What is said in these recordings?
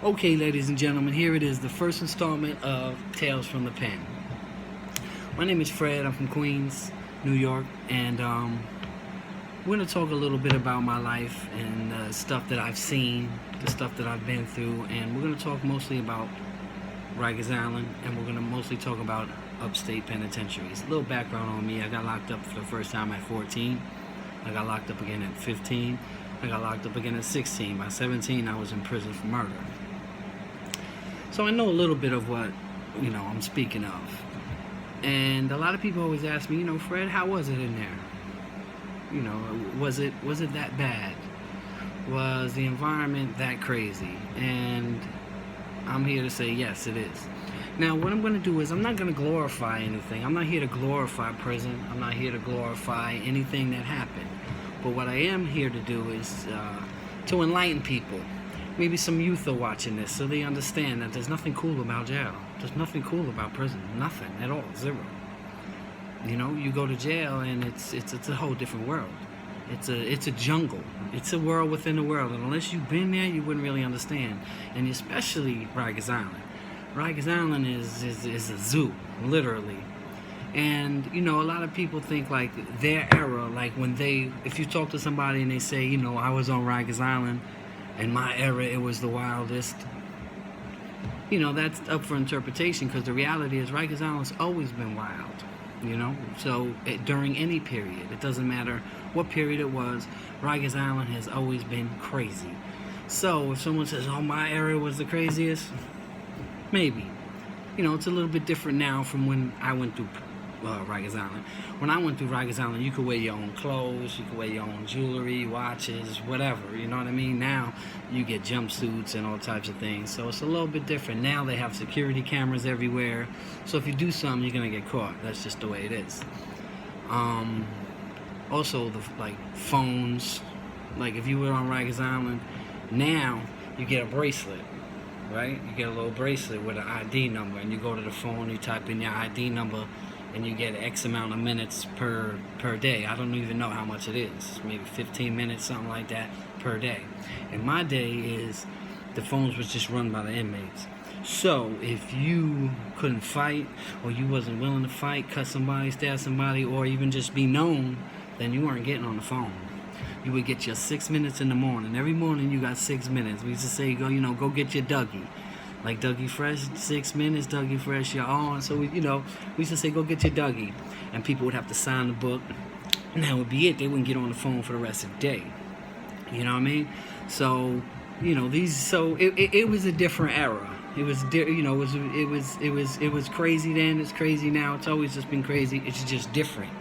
Okay, ladies and gentlemen, here it is, the first installment of Tales from the Pen. My name is Fred. I'm from Queens, New York, and we're going to talk a little bit about my life and the stuff that I've seen, the stuff that I've been through, and we're going to talk mostly about Rikers Island, and we're going to mostly talk about Upstate penitentiaries. A little background on me: I got locked up for the first time at 14. I got locked up again at 15. I got locked up again at 16. By 17, I was in prison for murder. So I know a little bit of what, I'm speaking of. And a lot of people always ask me, Fred, how was it in there? Was it that bad? Was the environment that crazy? And I'm here to say, yes, it is. Now, what I'm going to do is I'm not going to glorify anything. I'm not here to glorify prison. I'm not here to glorify anything that happened. But what I am here to do is to enlighten people. Maybe some youth are watching this so they understand that there's nothing cool about jail. There's nothing cool about prison. Nothing at all. Zero. You go to jail and it's a whole different world. It's a jungle. It's a world within a world. And unless you've been there, you wouldn't really understand. And especially Rikers Island. Rikers Island is a zoo, literally. And, a lot of people think like their era, like if you talk to somebody and they say, I was on Rikers Island, in my era, it was the wildest. That's up for interpretation, because the reality is Rikers Island's always been wild. So during any period, it doesn't matter what period it was, Rikers Island has always been crazy. So if someone says, "Oh, my era was the craziest," maybe. It's a little bit different now from when I went through Rikers Island. When I went through Rikers Island, you could wear your own clothes, you could wear your own jewelry, watches, whatever, you know what I mean? Now, you get jumpsuits and all types of things, so it's a little bit different. Now they have security cameras everywhere, so if you do something, you're gonna get caught. That's just the way it is. Also, phones, if you were on Rikers Island, now you get a bracelet, right? You get a little bracelet with an ID number, and you go to the phone, you type in your ID number, and you get X amount of minutes per day. I don't even know how much it is. Maybe 15 minutes, something like that, per day. In my day, the phones was just run by the inmates. So if you couldn't fight, or you wasn't willing to fight, cut somebody, stab somebody, or even just be known, then you weren't getting on the phone. You would get your 6 minutes in the morning. Every morning you got 6 minutes. We used to say, go get your Dougie. Like Dougie Fresh, 6 minutes, Dougie Fresh, you're on. So we used to say, go get your Dougie. And people would have to sign the book, and that would be it. They wouldn't get on the phone for the rest of the day. You know what I mean? So, it was a different era. It was, it was crazy then, it's crazy now. It's always just been crazy. It's just different.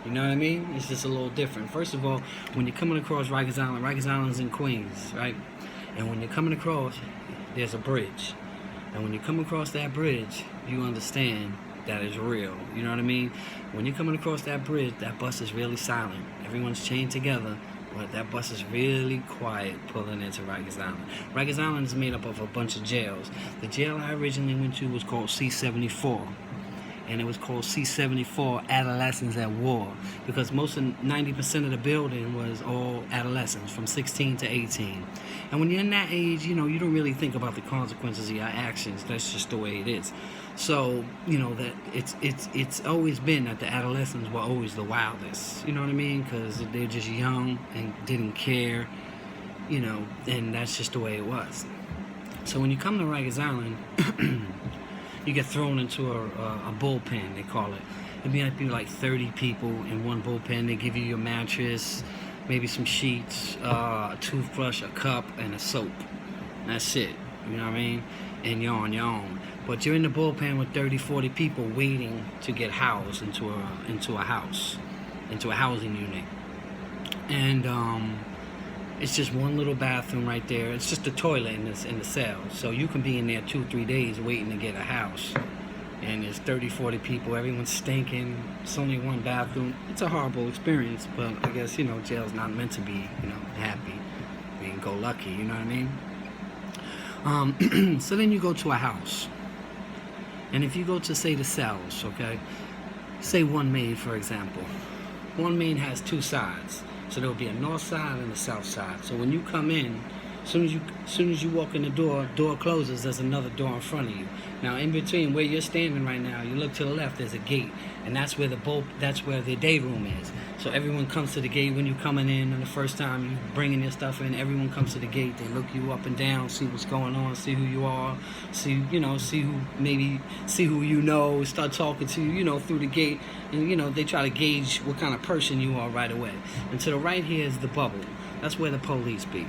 You know what I mean? It's just a little different. First of all, when you're coming across Rikers Island's in Queens, right? And when you're coming across, there's a bridge. And when you come across that bridge, you understand that it's real. You know what I mean? When you're coming across that bridge, that bus is really silent. Everyone's chained together, but that bus is really quiet pulling into Rikers Island. Rikers Island is made up of a bunch of jails. The jail I originally went to was called C-74. And it was called C-74 Adolescents at War, because 90% of the building was all adolescents from 16 to 18. And when you're in that age, you don't really think about the consequences of your actions. That's just the way it is. So, that it's always been that the adolescents were always the wildest. You know what I mean? Because they're just young and didn't care, and that's just the way it was. So when you come to Rikers Island, you get thrown into a bullpen, they call it. It'd be like 30 people in one bullpen. They give you your mattress, maybe some sheets, a toothbrush, a cup, and a soap. That's it. You know what I mean? And you're on your own. But you're in the bullpen with 30, 40 people waiting to get housed into a house, into a housing unit. And it's just one little bathroom right there. It's just a toilet in the cell. So you can be in there 2-3 days waiting to get a house. And there's 30, 40 people. Everyone's stinking. It's only one bathroom. It's a horrible experience, but I guess, jail's not meant to be, happy. Go lucky, you know what I mean? So then you go to a house. And if you go to, say, the cells, okay? Say one main, for example. One main has two sides. So there'll be a north side and a south side. So when you come in, Soon as you walk in the door closes, there's another door in front of you. Now, in between where you're standing right now, you look to the left, there's a gate, and that's where the day room is. So everyone comes to the gate when you're coming in, and the first time you bringing your stuff in, everyone comes to the gate. They look you up and down, see what's going on, see who you are, see who you know, start talking to you, through the gate, and they try to gauge what kind of person you are right away. And to the right here is the bubble. That's where the police be.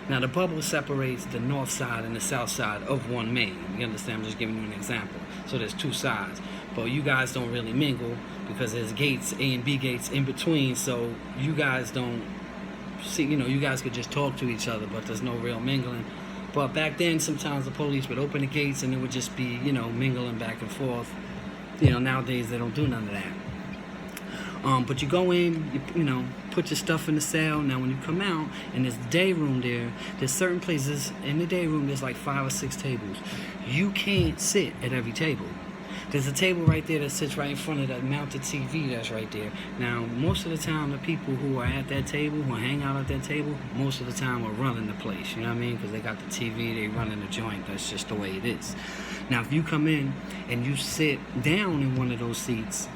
Now, the bubble separates the north side and the south side of one main. You understand? I'm just giving you an example. So there's two sides. But you guys don't really mingle because there's gates, A and B gates in between. So you guys don't see, you guys could just talk to each other, but there's no real mingling. But back then, sometimes the police would open the gates and it would just be, mingling back and forth. Nowadays, they don't do none of that. But you go in, you put your stuff in the cell. Now, when you come out, and there's day room there's certain places in the day room, there's like 5 or 6 tables. You can't sit at every table. There's a table right there that sits right in front of that mounted TV that's right there. Now, most of the time, the people who are at that table, who hang out at that table, most of the time are running the place, you know what I mean? Because they got the TV, they running the joint. That's just the way it is. Now, if you come in and you sit down in one of those seats,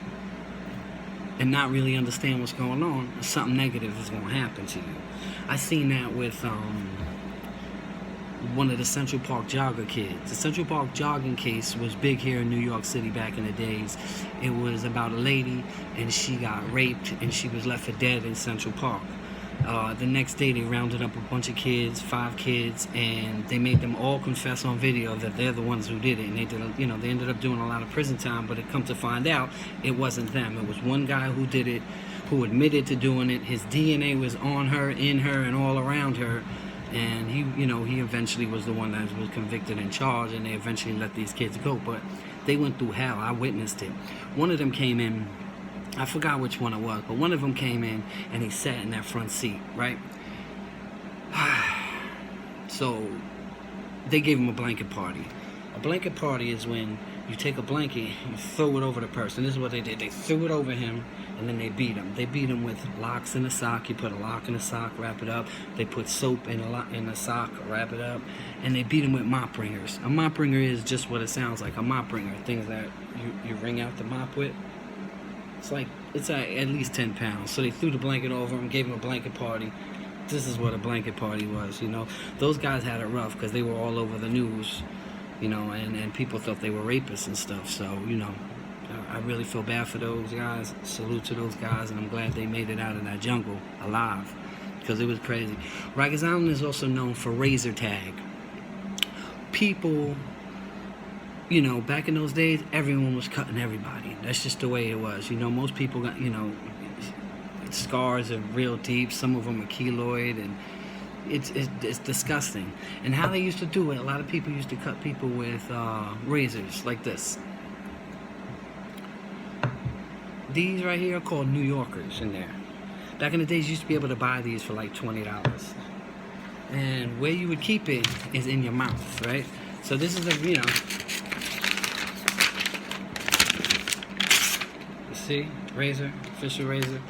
and not really understand what's going on, something negative is going to happen to you. I seen that with one of the Central Park jogger kids. The Central Park jogging case was big here in New York City back in the days. It was about a lady, and she got raped, and she was left for dead in Central Park. The next day, they rounded up a bunch of kids, 5 kids, and they made them all confess on video that they're the ones who did it. And they did, they ended up doing a lot of prison time. But it come to find out, it wasn't them. It was one guy who did it, who admitted to doing it. His DNA was on her, in her, and all around her. And he eventually was the one that was convicted and charged, and they eventually let these kids go. But they went through hell. I witnessed it. One of them came in. I forgot which one it was, but one of them came in and he sat in that front seat, right? So they gave him a blanket party. A blanket party is when you take a blanket, you throw it over the person. This is what they did. They threw it over him, and then they beat him. They beat him with locks in the sock. You put a lock in the sock, wrap it up. They put soap in the sock, wrap it up. And they beat him with mop wringers. A mop wringer is just what it sounds like, a mop wringer. Things that you wring out the mop with. It's at least 10 pounds. So they threw the blanket over him, gave him a blanket party. This is what a blanket party was, Those guys had it rough because they were all over the news, and people thought they were rapists and stuff. So, I really feel bad for those guys. Salute to those guys, and I'm glad they made it out of that jungle alive because it was crazy. Rikers Island is also known for razor tag. People... back in those days, everyone was cutting everybody. That's just the way it was. Most people got, scars are real deep. Some of them are keloid, and it's disgusting. And how they used to do it, a lot of people used to cut people with razors like this. These right here are called New Yorkers in there. Back in the days, you used to be able to buy these for like $20. And where you would keep it is in your mouth, right? So this is see, razor, official razor.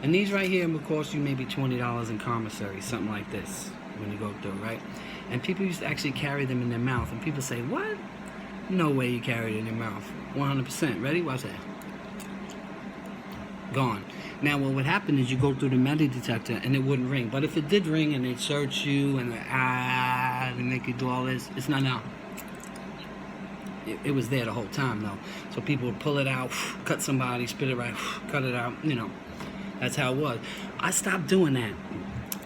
And these right here will cost you maybe $20 in Commissary, something like this, when you go through, right? And people used to actually carry them in their mouth. And people say, what? No way you carry it in your mouth. 100%. Ready? Watch that. Gone. Now, what would happen is you go through the metal detector and it wouldn't ring. But if it did ring and they'd search you and they make you do all this, it's not now. It was there the whole time, though. So people would pull it out, cut somebody, spit it right, cut it out. That's how it was. I stopped doing that.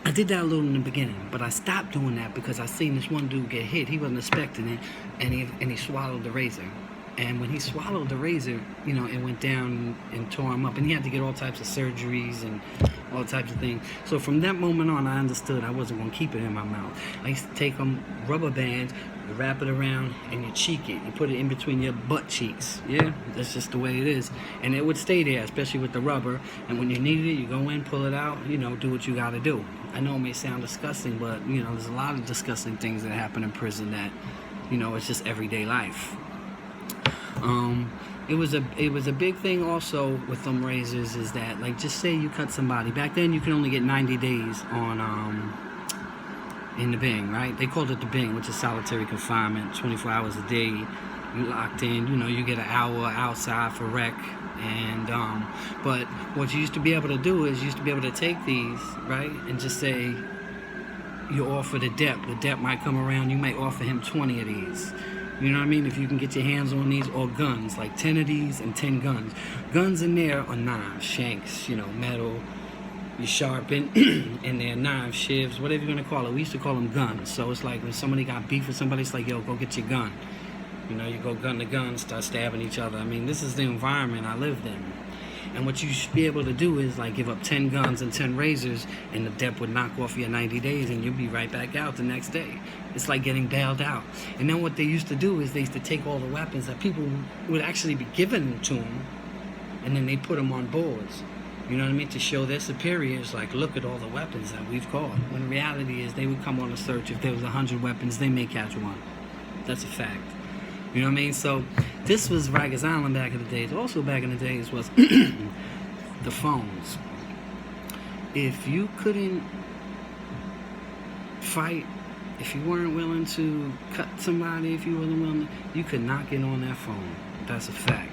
I did that a little in the beginning, but I stopped doing that because I seen this one dude get hit. He wasn't expecting it, and he swallowed the razor. And when he swallowed the razor, it went down and tore him up. And he had to get all types of surgeries and all types of things. So from that moment on, I understood I wasn't going to keep it in my mouth. I used to take them rubber bands, you wrap it around, and you cheek it. You put it in between your butt cheeks. Yeah, that's just the way it is. And it would stay there, especially with the rubber. And when you needed it, you go in, pull it out, do what you got to do. I know it may sound disgusting, but, there's a lot of disgusting things that happen in prison that, it's just everyday life. It was a big thing also with them razors is that, like, just say you cut somebody. Back then you could only get 90 days on in the Bing, right? They called it the Bing, which is solitary confinement, 24 hours a day. You locked in, you get an hour outside for rec. And but what you used to be able to do is you used to be able to take these, right, and just say you offer the dep might come around, you might offer him 20 of these, you know what I mean, if you can get your hands on these, or guns, like 10 of these and 10 guns in there are knives, shanks, metal, you sharpen and they're knives, shivs, whatever you're gonna call it. We used to call them guns. So it's like when somebody got beef with somebody, it's like, yo, go get your gun. You go gun to gun, start stabbing each other. I mean, this is the environment I lived in. And what you should be able to do is like give up 10 guns and 10 razors, and the dep would knock off your 90 days and you'll be right back out the next day. It's like getting bailed out. And then what they used to do is they used to take all the weapons that people would actually be giving to them, and then they put them on boards. You know what I mean? To show their superiors, like, look at all the weapons that we've caught. When the reality is they would come on a search. If there was 100 weapons, they may catch one. That's a fact. You know what I mean? So this was Rikers Island back in the days. Also back in the days was the phones. If you couldn't fight, if you weren't willing to cut somebody, if you wasn't willing, you could not get on that phone. That's a fact.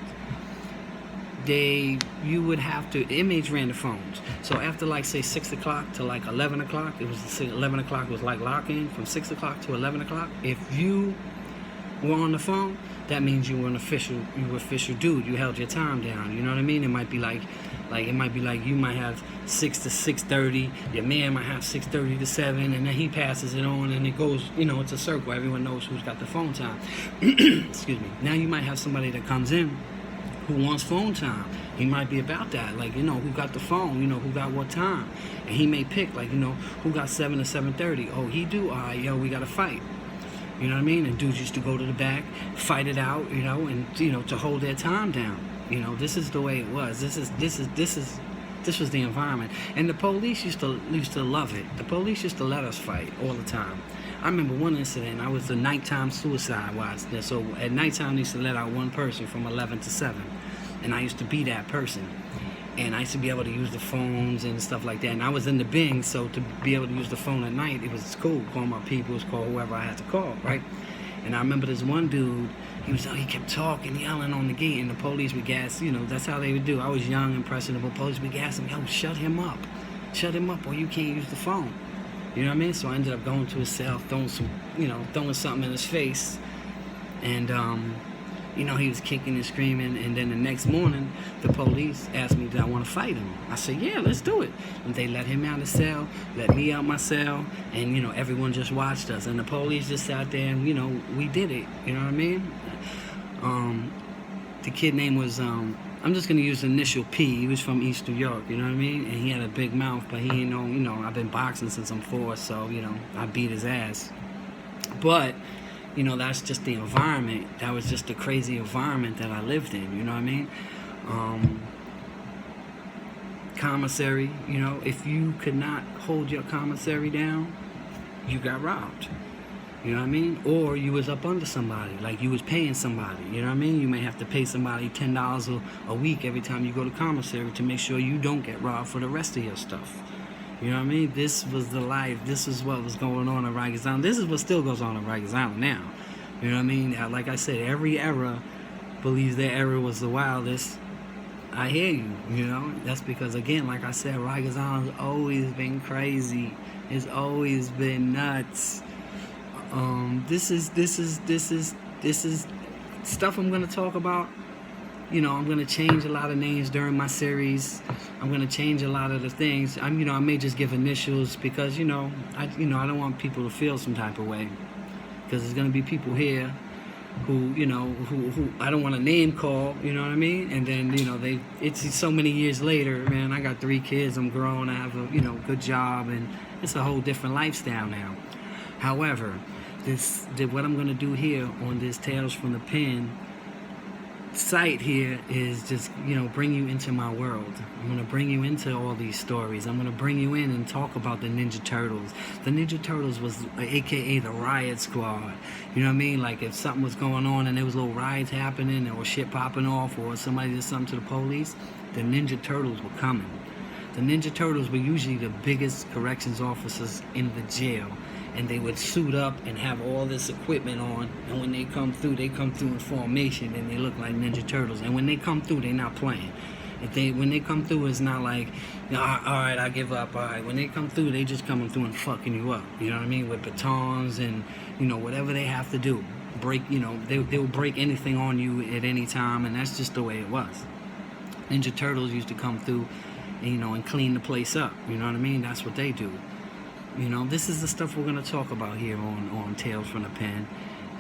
You would have to, inmates ran the phones. So after like say 6 o'clock to like 11 o'clock, it was 11 o'clock was like lock-in. From 6 o'clock to 11 o'clock, if you were on the phone, that means you were an official dude. You held your time down. You know what I mean? It might be like you might have 6 to 6:30. Your man might have 6:30 to 7, and then he passes it on, and it goes. It's a circle. Everyone knows who's got the phone time. Excuse me. Now you might have somebody that comes in who wants phone time. He might be about that, like, who got the phone, who got what time. And he may pick, like, who got 7 to 7:30. Oh, he do? All right, yo, we got to fight. You know what I mean? And dudes used to go to the back, fight it out, and, to hold their time down. This is the way it was. This was the environment. And the police used to love it. The police used to let us fight all the time. I remember one incident. I was a nighttime suicide watch. So at nighttime, they used to let out one person from 11 to 7. And I used to be that person. And I used to be able to use the phones and stuff like that. And I was in the Bing, so to be able to use the phone at night, it was cool. Call my people, call whoever I had to call, right? And I remember this one dude, he kept talking, yelling on the gate, and the police would gas, that's how they would do. I was young, impressionable. Police would gas him, yo, shut him up, or you can't use the phone. You know what I mean? So I ended up going to his cell, throwing something in his face, and he was kicking and screaming. And then the next morning, the police asked me, did I want to fight him? I said, yeah, let's do it. And they let him out of the cell, let me out my cell, and, everyone just watched us. And the police just sat there and, we did it. You know what I mean? The kid name was, I'm just going to use the initial P. He was from East New York, you know what I mean? And he had a big mouth, but he ain't know, I've been boxing since I'm 4, so, I beat his ass. But that's just the environment. That was just the crazy environment that I lived in, you know what I mean? Commissary, if you could not hold your commissary down, you got robbed. You know what I mean? Or you was up under somebody, like you was paying somebody, you know what I mean? You may have to pay somebody $10 a week every time you go to commissary to make sure you don't get robbed for the rest of your stuff. You know what I mean? This was the life. This is what was going on at Rikers Island. This is what still goes on at Rikers Island now. You know what I mean? Like I said, every era believes their era was the wildest. I hear you, That's because, again, like I said, Rikers Island's always been crazy. It's always been nuts. This is stuff I'm going to talk about. I'm going to change a lot of names during my series. I'm going to change a lot of the things. I may just give initials because, I don't want people to feel some type of way. Because there's going to be people here who I don't want to name call, you know what I mean? And then, it's so many years later, man, I got 3 kids, I'm grown, I have a, good job, and it's a whole different lifestyle now. However, what I'm going to do here on this Tales from the Pen site here is just, bring you into my world. I'm going to bring you into all these stories. I'm going to bring you in and talk about the Ninja Turtles. The Ninja Turtles was AKA the riot squad. You know what I mean? Like if something was going on and there was little riots happening or shit popping off or somebody did something to the police, the Ninja Turtles were coming. The Ninja Turtles were usually the biggest corrections officers in the jail. and they would suit up and have all this equipment on, and when they come through in formation, and they look like Ninja Turtles. And when they come through, they're not playing. When they come through, it's not like, all right, I give up. All right, when they come through, they just coming through and fucking you up. You know what I mean? With batons and, you know, whatever they have to do. Break, you know, they'll break anything on you at any time, and that's just the way it was. Ninja Turtles used to come through, you know, and clean the place up. You know what I mean? That's what they do. You know, this is the stuff we're going to talk about here on Tales from the Pen.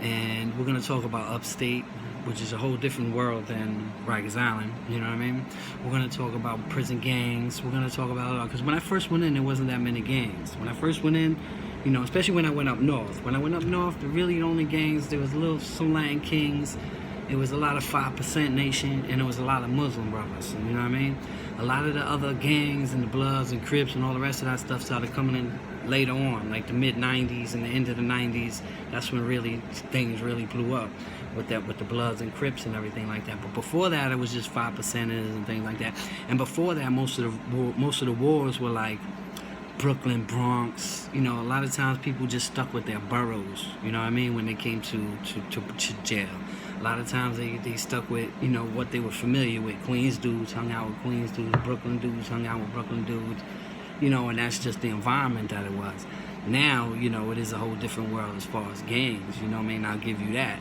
And we're going to talk about Upstate, which is a whole different world than Rikers Island. You know what I mean? We're going to talk about prison gangs. We're going to talk about, because when I first went in, there wasn't that many gangs. When I first went in, you know, especially when I went up north. When I went up north, the really only gangs, there was some Latin Kings. It was a lot of 5% Nation, and there was a lot of Muslim brothers. You know what I mean? A lot of the other gangs and the Bloods and Crips and all the rest of that stuff started coming in later on, like the mid-90s and the end of the 90s. That's when really things really blew up with the Bloods and Crips and everything like that. But before that, it was just 5%ers and things like that. And before that, most of the wars were like Brooklyn, Bronx. You know, a lot of times people just stuck with their boroughs. You know what I mean? When they came to jail. A lot of times they stuck with, you know, what they were familiar with. Queens dudes hung out with Queens dudes. Brooklyn dudes hung out with Brooklyn dudes. You know, and that's just the environment that it was. Now, you know, it is a whole different world as far as gangs. You know what I mean? I'll give you that.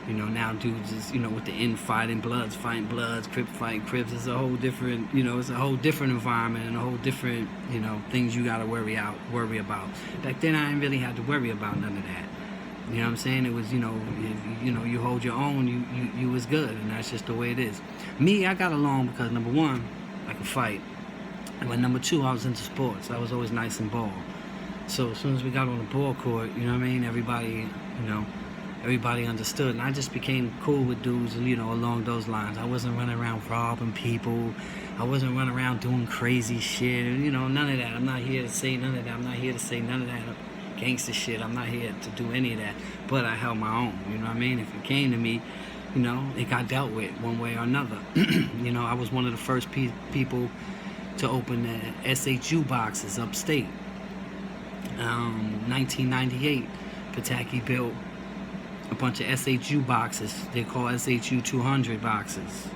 You know, now dudes is, you know, with the infighting, Bloods fighting Bloods, Crip fighting Crips. It's a whole different, you know, it's a whole different environment and a whole different, you know, things you gotta worry about. Back then, I didn't really have to worry about none of that. You know what I'm saying? It was, you know, you hold your own, you was good, and that's just the way it is. Me, I got along because, number one, I could fight. And number two, I was into sports. I was always nice and ball. So as soon as we got on the ball court, you know what I mean, everybody understood. And I just became cool with dudes, you know, along those lines. I wasn't running around robbing people. I wasn't running around doing crazy shit. And, you know, none of that. I'm not here to say none of that. I'm not here to say none of that gangster shit. I'm not here to do any of that. But I held my own, you know what I mean? If it came to me, you know, it got dealt with one way or another. You know, I was one of the first people to open the SHU boxes upstate. 1998, Pataki built a bunch of SHU boxes. They call SHU 200 boxes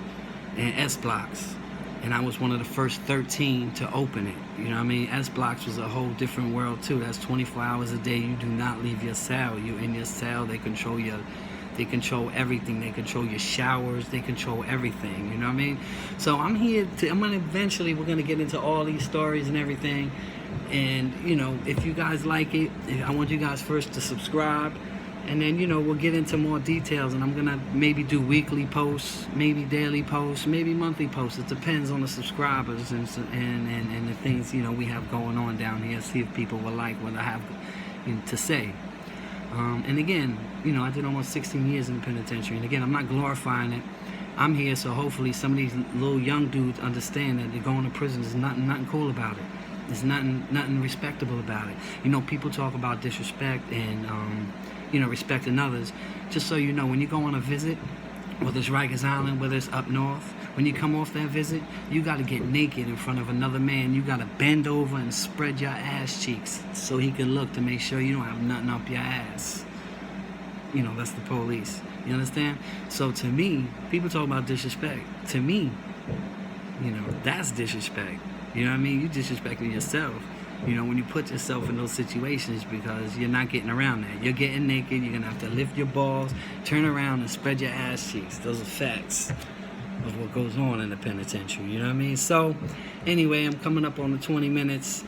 and S blocks. And I was one of the first 13 to open it. You know what I mean? S blocks was a whole different world too. That's 24 hours a day. You do not leave your cell. You in your cell. They control everything. They control your showers. They control everything. You know what I mean? So we're gonna get into all these stories and everything. And, you know, if you guys like it, I want you guys first to subscribe. And then, you know, we'll get into more details. And I'm gonna maybe do weekly posts, maybe daily posts, maybe monthly posts. It depends on the subscribers and the things, you know, we have going on down here. See if people will like what I have to say. And again, you know, I did almost 16 years in the penitentiary. And again, I'm not glorifying it. I'm here so hopefully some of these little young dudes understand that they're going to prison. There's nothing cool about it. There's nothing respectable about it. You know, people talk about disrespect and, you know, respecting others. Just so you know, when you go on a visit, whether it's Rikers Island, whether it's up north, when you come off that visit, you got to get naked in front of another man. You got to bend over and spread your ass cheeks so he can look to make sure you don't have nothing up your ass. You know, that's the police. You understand? So to me, people talk about disrespect. To me, you know, that's disrespect. You know what I mean? You disrespecting yourself. You know, when you put yourself in those situations because you're not getting around that. You're getting naked. You're going to have to lift your balls, turn around, and spread your ass cheeks. Those are facts of what goes on in the penitentiary. You know what I mean? So, anyway, I'm coming up on the 20 minutes.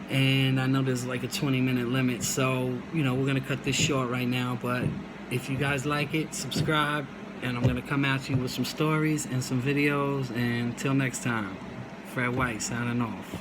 And I know there's like a 20-minute limit. So, you know, we're going to cut this short right now. But if you guys like it, subscribe. And I'm going to come at you with some stories and some videos. And until next time. Fred White signing off.